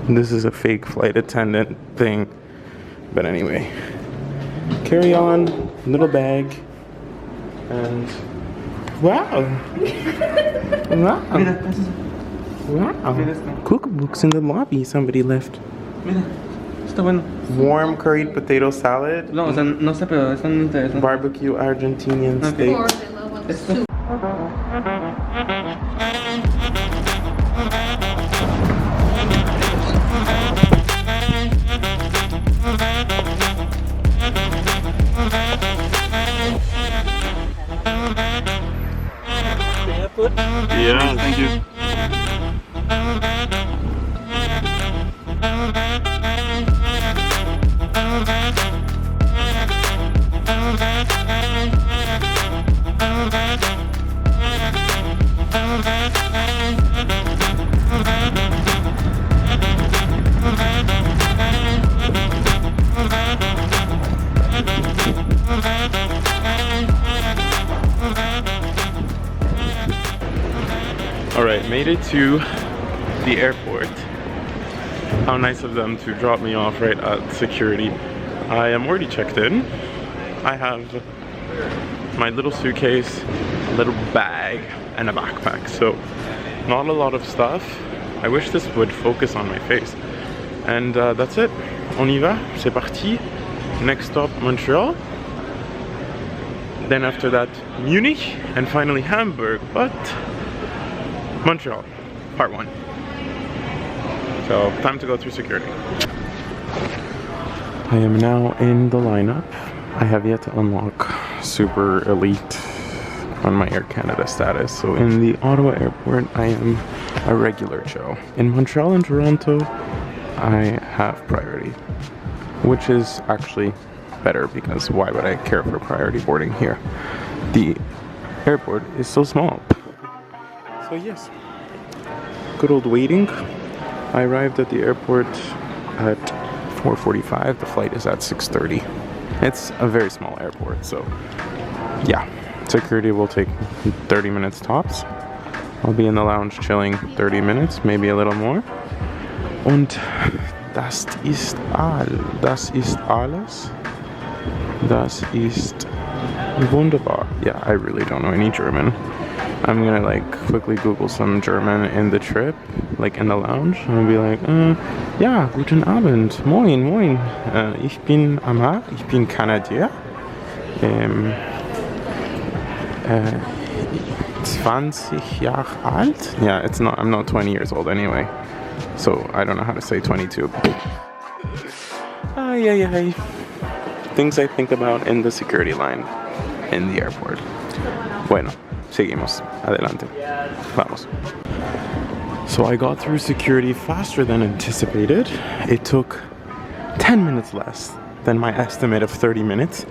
This is a fake flight attendant thing. But anyway. Carry on, little bag. And wow. Wow. Wow. Cookbooks in the lobby somebody left. Está bueno. Warm curried potato salad. No, o sea, no sé, pero están interesantes. Barbecue Argentinian steak. Esto. Yeah, thank you. Alright, made it to the airport. How nice of them to drop me off right at security. I am already checked in. I have my little suitcase, a little bag, and a backpack. So, not a lot of stuff. I wish this would focus on my face. And that's it. On y va, c'est parti. Next stop, Montreal. Then after that, Munich, and finally Hamburg. But Montreal, part 1. So, time to go through security. I am now in the lineup. I have yet to unlock Super Elite on my Air Canada status. So in the Ottawa airport, I am a regular Joe. In Montreal and Toronto, I have priority, which is actually better because why would I care for priority boarding here? The airport is so small. So yes, good old waiting. I arrived at the airport at 4:45. The flight is at 6:30. It's a very small airport, so yeah. Security will take 30 minutes tops. I'll be in the lounge chilling 30 minutes, maybe a little more. Und das ist das ist alles. Das ist wunderbar. Yeah, I really don't know any German. I'm gonna like quickly Google some German in the trip, like in the lounge, and I'll be like, ja, guten Abend, moin, moin. Ich bin Amar, ich bin Kanadier. 20 Jahre alt? Yeah, I'm not 20 years old anyway. So I don't know how to say 22. Ay. Things I think about in the security line in the airport. Bueno. Seguimos. Adelante. Vamos. So I got through security faster than anticipated. It took 10 minutes less than my estimate of 30 minutes,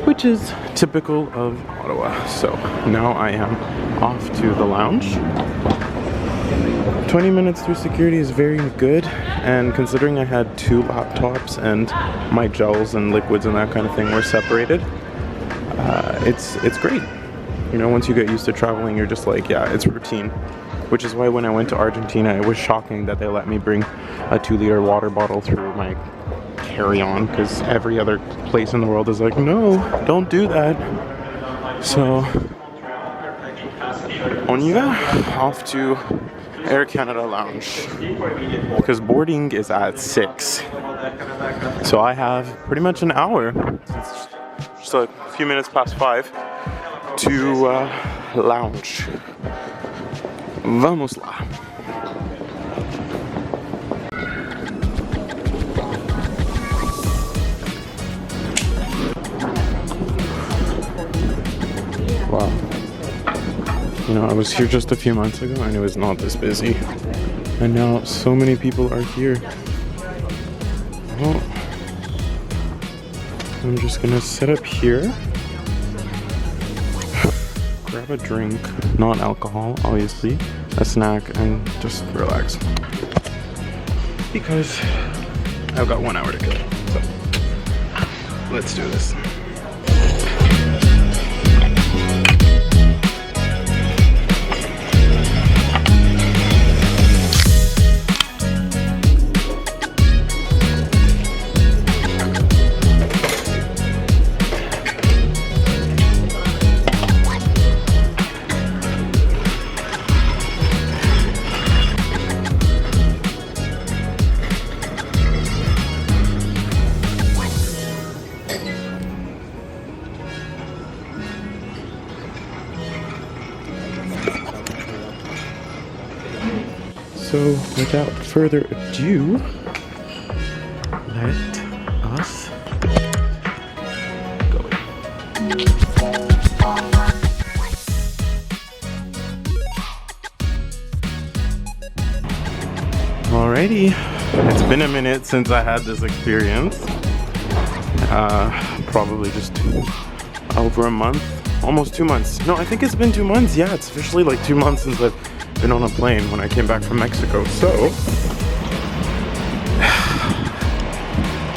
which is typical of Ottawa. So now I am off to the lounge. 20 minutes through security is very good, and considering I had 2 laptops and my gels and liquids and that kind of thing were separated, it's great. You know, once you get used to traveling, you're just like, yeah, it's routine. Which is why when I went to Argentina, it was shocking that they let me bring a 2-liter water bottle through my carry-on, because every other place in the world is like, no, don't do that. So, on y va, off to Air Canada Lounge, because boarding is at 6. So I have pretty much an hour, it's just a few minutes past 5, to lounge. Vamos lá. Wow. You know, I was here just a few months ago and it was not this busy. And now so many people are here. Well, I'm just gonna set up here. Grab a drink, not alcohol, obviously, a snack, and just relax. Because I've got 1 hour to kill. So, let's do this. So without further ado, let us go. Alrighty, it's been a minute since I had this experience. Probably just over a month, almost 2 months. No, I think it's been 2 months. Yeah, it's officially like 2 months since I've been on a plane when I came back from Mexico. So,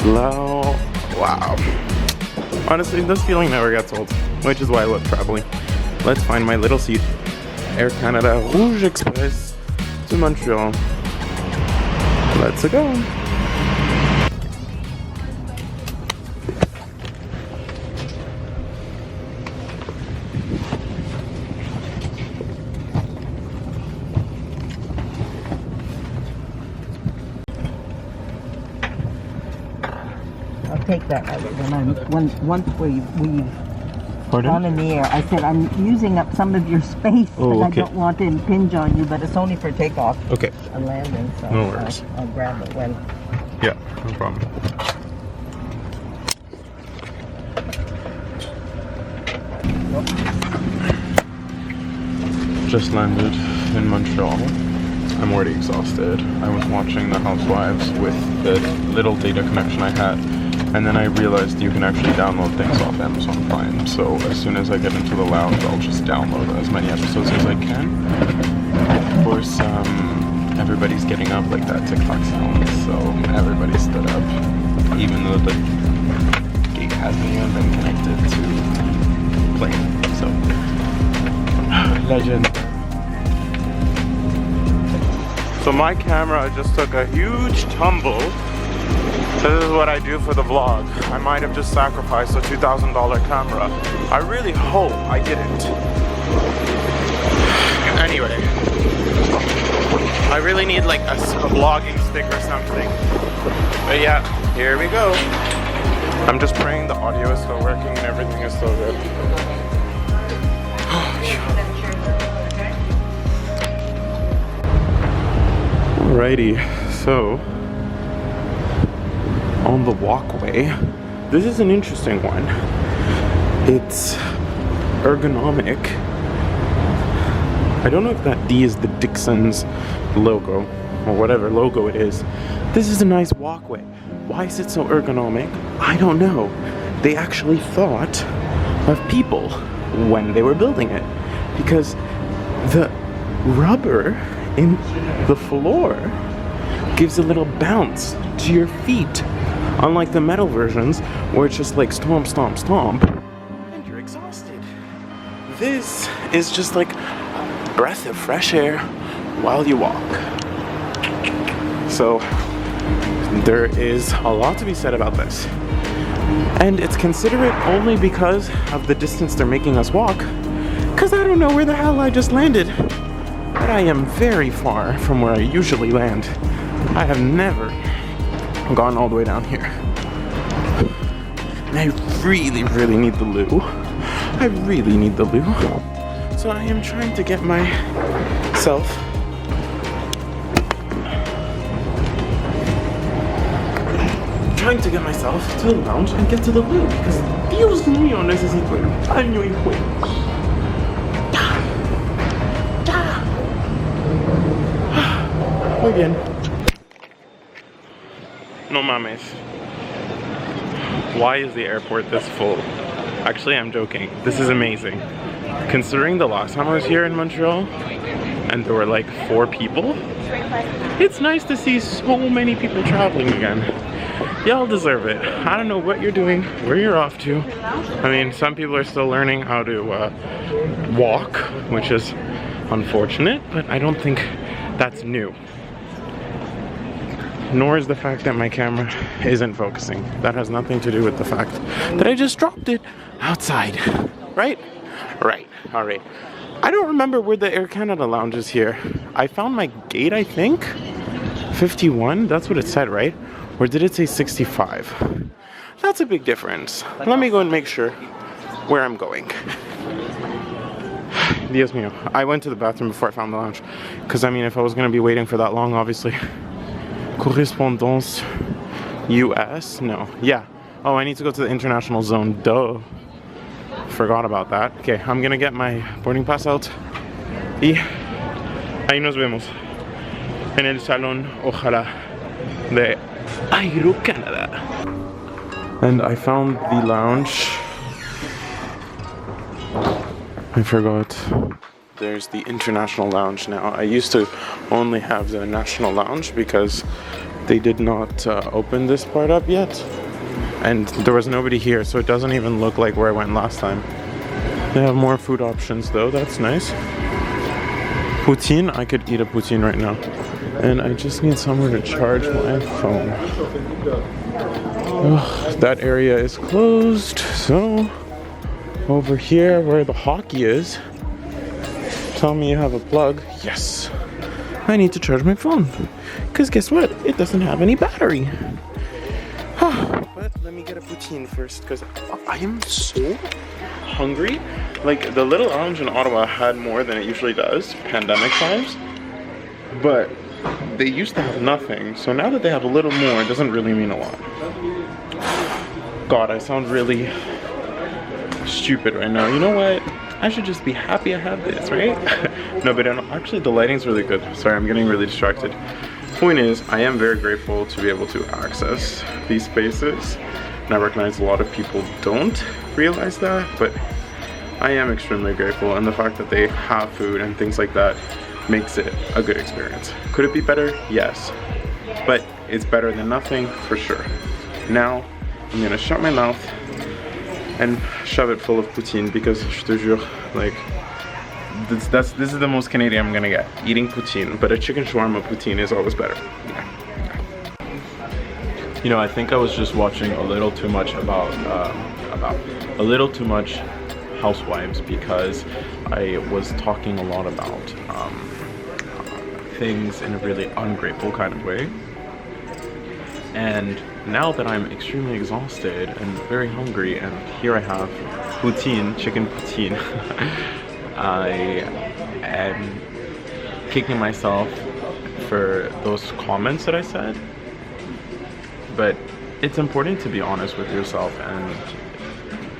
wow. Honestly, this feeling never gets old, which is why I love traveling. Let's find my little seat. Air Canada Rouge Express to Montreal. Let's go. I'll take that once we've Pardon? gone in the air. I said I'm using up some of your space Oh, because okay. I don't want to impinge on you, but it's only for takeoff Okay. and landing. So No worries. I'll grab it when. Yeah, no problem. Just landed in Montreal. I'm already exhausted. I was watching The Housewives with the little data connection I had, and then I realized you can actually download things off Amazon Prime. So as soon as I get into the lounge, I'll just download as many episodes as I can. Of course, everybody's getting up like that TikTok sound, so everybody stood up, even though the gate hasn't even been connected to plane. So, legend. So my camera just took a huge tumble. This is what I do for the vlog. I might have just sacrificed a $2,000 camera. I really hope I didn't. Anyway, I really need like a vlogging stick or something. But yeah, here we go. I'm just praying the audio is still working and everything is still good. Alrighty, so on the walkway, this is an interesting one. It's ergonomic. I don't know if that D is the Dixon's logo or whatever logo it is. This is a nice walkway. Why is it so ergonomic? I don't know. They actually thought of people when they were building it, because the rubber in the floor gives a little bounce to your feet, unlike the metal versions where it's just like stomp, stomp, stomp, and you're exhausted. This is just like a breath of fresh air while you walk. So there is a lot to be said about this. And it's considerate only because of the distance they're making us walk, because I don't know where the hell I just landed. But I am very far from where I usually land. I have never gone all the way down here. And I really, really need the loo. I really need the loo. So I am trying to get myself to the lounge and get to the loo, because Dios mío, necesito ir al baño, hijo. Muy bien. No mames. Why is the airport this full? Actually, I'm joking. This is amazing. Considering the last time I was here in Montreal and there were like 4 people, it's nice to see so many people traveling again. Y'all deserve it. I don't know what you're doing, where you're off to. I mean, some people are still learning how to walk, which is unfortunate, but I don't think that's new. Nor is the fact that my camera isn't focusing. That has nothing to do with the fact that I just dropped it outside. Right? Right. Alright. I don't remember where the Air Canada lounge is here. I found my gate, I think. 51? That's what it said, right? Or did it say 65? That's a big difference. Let me go and make sure where I'm going. Dios mío. I went to the bathroom before I found the lounge. Because, I mean, if I was going to be waiting for that long, obviously. Correspondance US? No. Yeah. Oh, I need to go to the international zone. Duh. Forgot about that. Okay, I'm going to get my boarding pass out. Y ahí nos vemos. En el salón, ojalá, de Aero Canada. And I found the lounge. I forgot. There's the international lounge now. I used to only have the national lounge because they did not open this part up yet. And there was nobody here, so it doesn't even look like where I went last time. They have more food options though, that's nice. Poutine, I could eat a poutine right now. And I just need somewhere to charge my phone. Ugh, that area is closed, so over here where the hockey is, tell me you have a plug. Yes. I need to charge my phone. Because guess what? It doesn't have any battery. But let me get a poutine first because I am so hungry. Like the little lounge in Ottawa had more than it usually does, pandemic times. But they used to have nothing. So now that they have a little more, it doesn't really mean a lot. God, I sound really stupid right now. You know what? I should just be happy I have this, right? No, but actually the lighting's really good. Sorry, I'm getting really distracted. Point is, I am very grateful to be able to access these spaces. And I recognize a lot of people don't realize that, but I am extremely grateful. And the fact that they have food and things like that makes it a good experience. Could it be better? Yes. But it's better than nothing for sure. Now, I'm gonna shut my mouth and shove it full of poutine because je te jure, like, this is the most Canadian I'm gonna get, eating poutine, but a chicken shawarma poutine is always better. Yeah. You know, I think I was just watching a little too much about Housewives because I was talking a lot about things in a really ungrateful kind of way. And now that I'm extremely exhausted and very hungry, and here I have poutine, chicken poutine, I am kicking myself for those comments that I said. But it's important to be honest with yourself and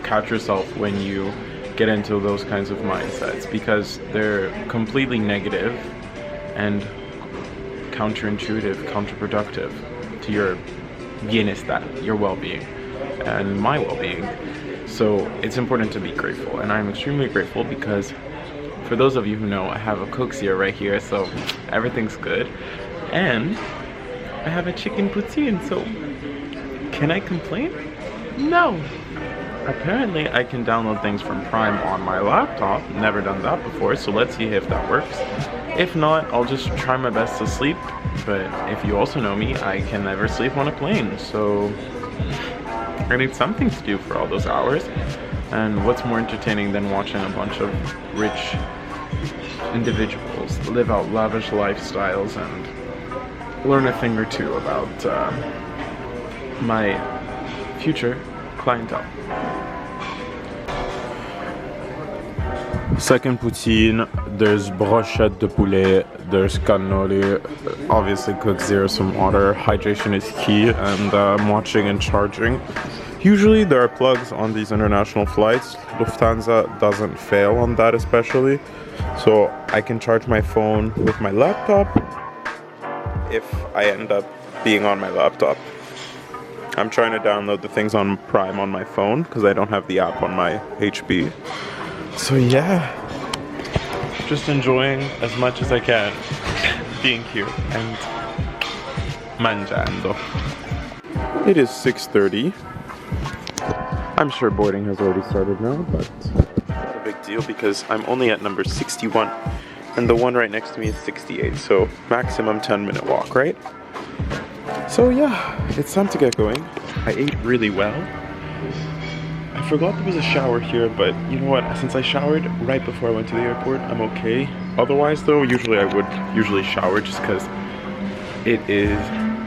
catch yourself when you get into those kinds of mindsets, because they're completely negative and counterintuitive, counterproductive to your bienestar, your well-being, and my well-being. So it's important to be grateful, and I'm extremely grateful because for those of you who know, I have a Coke-Zero right here, so everything's good. And I have a chicken poutine, so can I complain? No. Apparently I can download things from Prime on my laptop. Never done that before, so let's see if that works. If not, I'll just try my best to sleep. But if you also know me, I can never sleep on a plane, so I need something to do for all those hours. And what's more entertaining than watching a bunch of rich individuals live out lavish lifestyles and learn a thing or two about my future clientele. Second poutine, there's brochette de poulet, there's cannoli, obviously Coke-Zero, some water. Hydration is key, and I'm watching and charging. Usually there are plugs on these international flights. Lufthansa doesn't fail on that especially. So I can charge my phone with my laptop if I end up being on my laptop. I'm trying to download the things on Prime on my phone because I don't have the app on my HP. So yeah, just enjoying as much as I can being here and mangiando. It is 6:30. I'm sure boarding has already started now, but not a big deal because I'm only at number 61 and the one right next to me is 68, so maximum 10-minute walk, right? So yeah, it's time to get going. I ate really well. I forgot there was a shower here, but you know what? Since I showered right before I went to the airport, I'm okay. Otherwise though, usually I would shower just because it is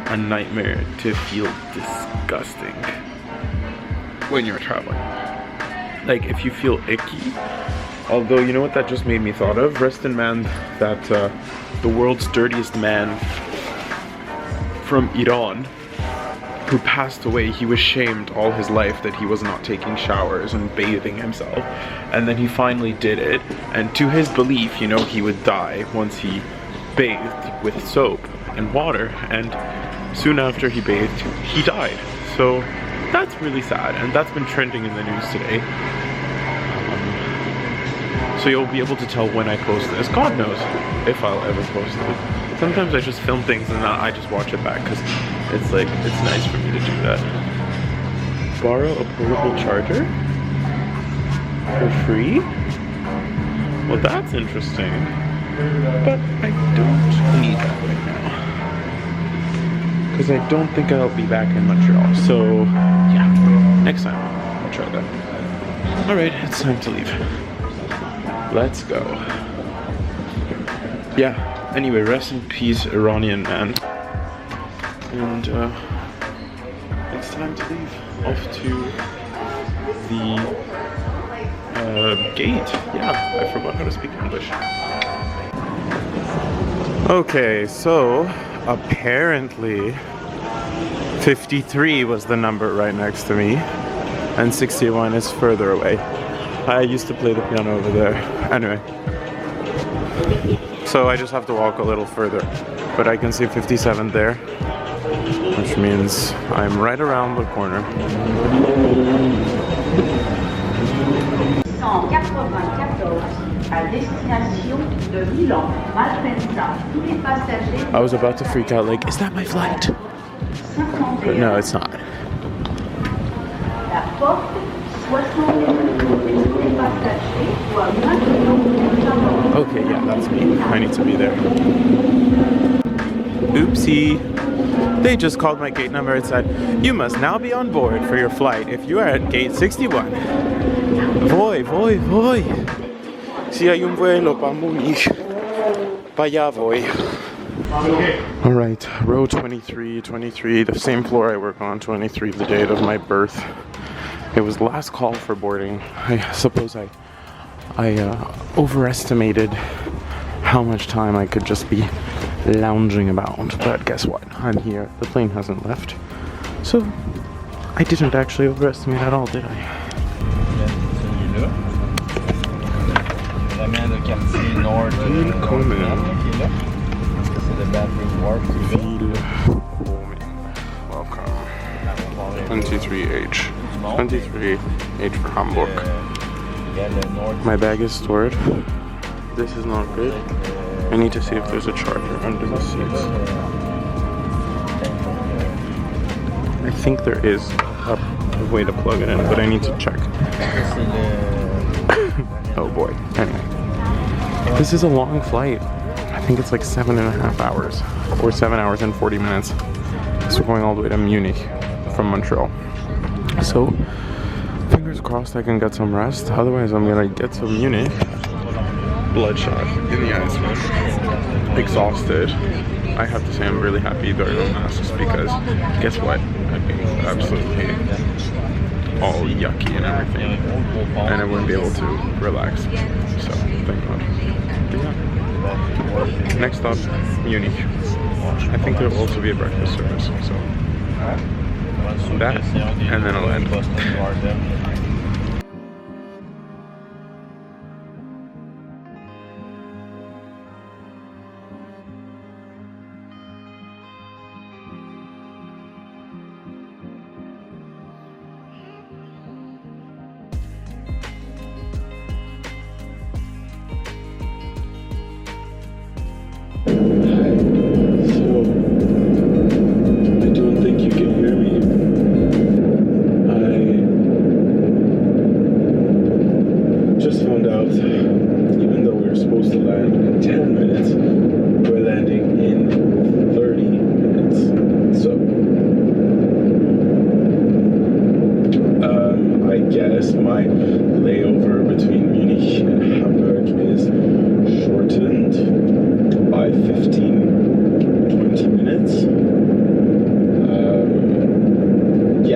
a nightmare to feel disgusting when you're traveling. Like if you feel icky, Although, you know what that just made me thought of? Reston Man, that the world's dirtiest man from Iran, who passed away, he was shamed all his life that he was not taking showers and bathing himself. And then he finally did it. And to his belief, you know, he would die once he bathed with soap and water. And soon after he bathed, he died. So that's really sad. And that's been trending in the news today. So you'll be able to tell when I post this. God knows if I'll ever post it. Sometimes I just film things and I just watch it back because it's like, it's nice for me to do that. Borrow a portable charger for free? Well, that's interesting. But I don't need that right now. Because I don't think I'll be back in Montreal. So, yeah, next time I'll try that. Alright, it's time to leave. Let's go. Yeah. Anyway, rest in peace, Iranian man. And it's time to leave. Off to the gate. Yeah, I forgot how to speak English. Okay, so apparently 53 was the number right next to me, and 61 is further away. I used to play the piano over there. Anyway. So I just have to walk a little further, but I can see 57 there, which means I'm right around the corner. I was about to freak out, like, is that my flight? But no, it's not. Okay, yeah, that's me. I need to be there. Oopsie. They just called my gate number and said, you must now be on board for your flight if you are at gate 61. Voi. Si hay un vuelo pa Munich. Pa allá voy. Alright, row 23, the same floor I work on, 23, the date of my birth. It was last call for boarding. I suppose I overestimated how much time I could just be lounging about. But guess what? I'm here. The plane hasn't left. So I didn't actually overestimate at all, did I? Welcome. 23H. 23H for Hamburg. My bag is stored. This is not good. I need to see if there's a charger under the seats. I think there is a way to plug it in, but I need to check. Oh boy. Anyway. This is a long flight. I think it's like 7.5 hours. Or 7 hours and 40 minutes. So we're going all the way to Munich from Montreal. So, fingers crossed I can get some rest. Otherwise, I'm gonna get to Munich, bloodshot in the ice, exhausted. I have to say I'm really happy there are no masks because guess what? I'd be absolutely all yucky and everything, and I wouldn't be able to relax. So, thank God. Yeah. Next stop, Munich. I think there will also be a breakfast service. So. That, and then I'll end.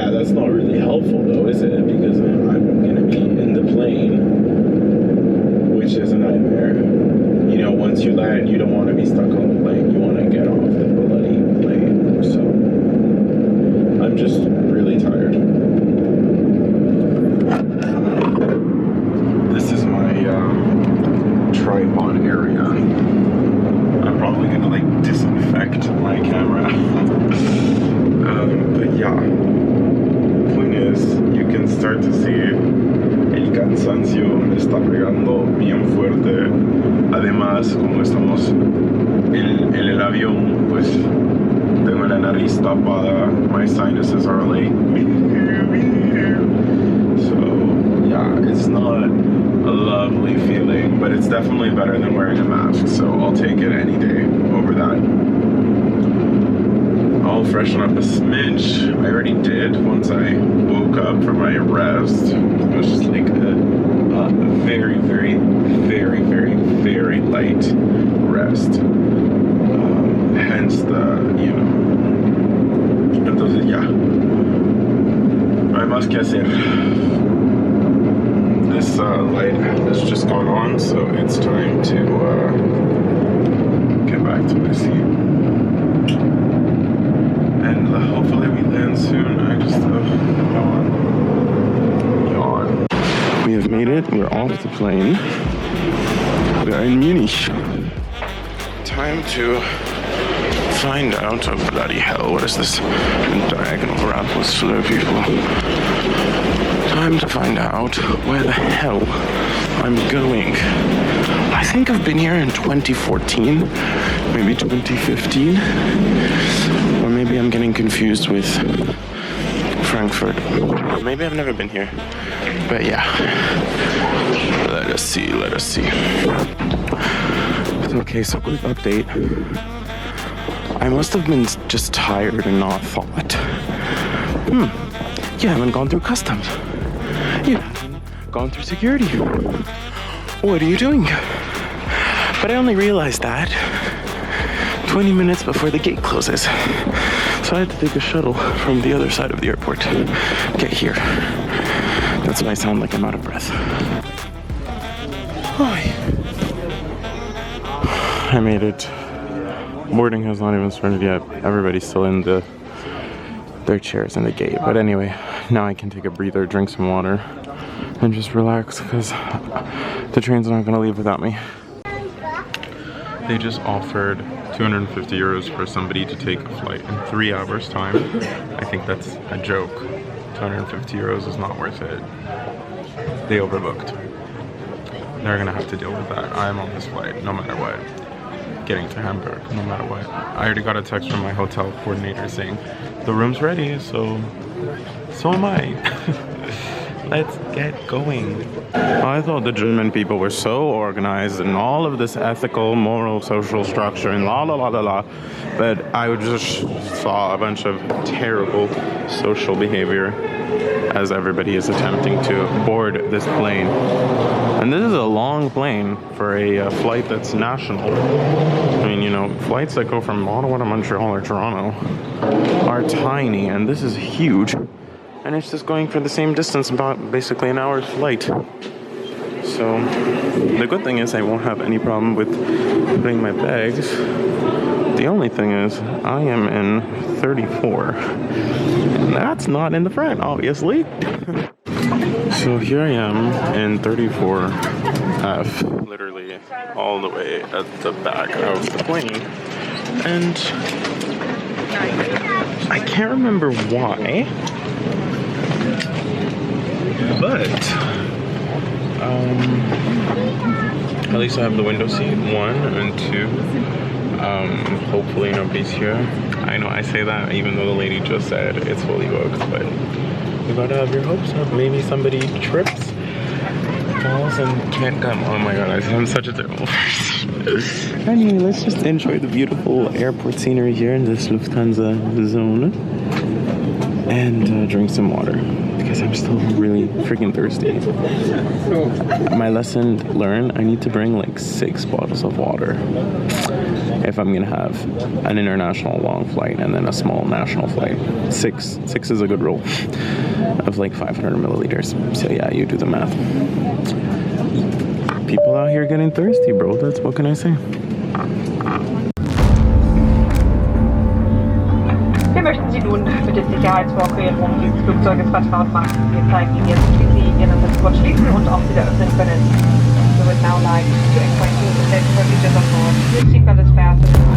That's not really helpful though, is it? Because I'm gonna be in the plane once you land, you don't want to be stuck on the plane. You want to get off the bloody plane. So I'm just really tired. This is my tripod area. I'm probably gonna like disinfect my camera. But yeah, point is, you can start to see el cansancio me está pegando bien fuerte. Además, como estamos en el avión, pues tengo la nariz tapada. My sinuses are like, so yeah, it's not a lovely feeling, but it's definitely better than wearing a mask, so I'll take it any day over that. I'll freshen up a smidge. I already did once I woke up from my rest. It was just like a very, very, very, very, very light rest. Hence the, you know. Entonces ya. No hay más que hacer. This light has just gone on, so it's time to get back to my seat. And hopefully we land soon. I just yawn. We have made it. We're off the plane. We are in Munich. Time to find out. Oh bloody hell! What is this diagonal ramp with slow people? Time to find out where the hell I'm going. I think I've been here in 2014, maybe 2015, or maybe I'm getting confused with Frankfurt. Or maybe I've never been here, but yeah. Let us see. Okay, so quick update. I must have been just tired and not thought. You haven't gone through customs. You haven't gone through security. What are you doing? But I only realized that 20 minutes before the gate closes. So I had to take a shuttle from the other side of the airport to get here. That's why I sound like I'm out of breath. I made it. Boarding has not even started yet. Everybody's still in their chairs in the gate. But anyway, now I can take a breather, drink some water, and just relax because the train's not gonna leave without me. They just offered 250 euros for somebody to take a flight in 3 hours time. I think that's a joke. 250 euros is not worth it. They overbooked. They're gonna have to deal with that. I'm on this flight no matter what. Getting to Hamburg no matter what. I already got a text from my hotel coordinator saying the room's ready, so am I. Let's get going. I thought the German people were so organized and all of this ethical, moral, social structure and la la la la la, but I just saw a bunch of terrible social behavior as everybody is attempting to board this plane. And this is a long plane for a flight that's national. I mean, you know, flights that go from Ottawa to Montreal or Toronto are tiny, and this is huge. And it's just going for the same distance, about basically an hour's flight. So the good thing is I won't have any problem with putting my bags. The only thing is I am in 34. And that's not in the front, obviously. So here I am in 34F, literally all the way at the back of the plane. And I can't remember why, but at least I have the window seat, 1 and 2. Hopefully nobody's here. I know I say that even though the lady just said it's fully booked, but you gotta have your hopes up. Maybe somebody trips, falls, and can't come. Oh my god, I'm such a terrible person. Anyway, let's just enjoy the beautiful airport scenery here in this Lufthansa zone and drink some water because I'm still really freaking thirsty. My lesson learned, I need to bring like 6 bottles of water if I'm gonna have an international long flight and then a small national flight. 6 is a good rule of like 500 milliliters. So yeah, you do the math. People out here getting thirsty, bro. That's what can I say? Wir möchten Sie nun mit den Sicherheitsvorkehrungen dieses Flugzeuges vertraut machen. Wir zeigen Ihnen jetzt, wie Sie Ihren Transport schließen und auch wieder öffnen können. We would now like to acquaint you with the safety procedures on board. Your seatbelt is fastened.